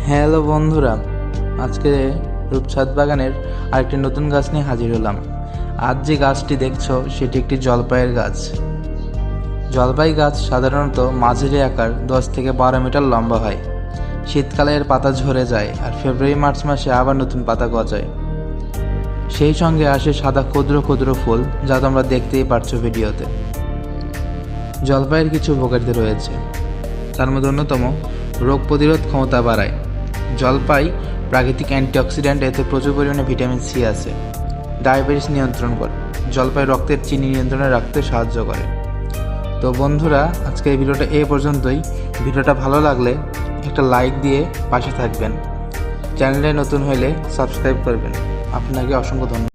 Hello বন্ধুরা, আজকে রূপচাঁদ বাগানের আরেকটি নতুন গাছ নিয়ে হাজির হলাম। আজ যে গাছটি দেখছো সেটি একটি জলপাইয়ের গাছ। জলপাই গাছ সাধারণত মাঝারি আকার 10 থেকে 12 মিটার লম্বা হয়। শীতকালে এর পাতা ঝরে যায় আর ফেব্রুয়ারি মার্চ মাসে আবার নতুন পাতা গজায়। সেই সঙ্গে আসে সাদা ক্ষুদ্র ক্ষুদ্র ফুল, যা তোমরা দেখতেই পারছো ভিডিওতে। জলপাইয়ের কিছু উপকারিতা রয়েছে, তার মধ্যে অন্যতম রোগ প্রতিরোধ ক্ষমতা বাড়ায়। জলপাই প্রাকৃতিক অ্যান্টিঅক্সিডেন্ট, এতে প্রচুর পরিমাণে ভিটামিন সি আছে। ডায়াবেটিস নিয়ন্ত্রণ করে। জলপাই রক্তের চিনি নিয়ন্ত্রণে রাখতে সাহায্য করে। তো বন্ধুরা, আজকে এই ভিডিওটা এই পর্যন্তই। ভিডিওটা ভালো লাগলে একটা লাইক দিয়ে পাশে থাকবেন। চ্যানেলে নতুন হলে সাবস্ক্রাইব করবেন। আপনাকে অসংখ্য ধন্যবাদ।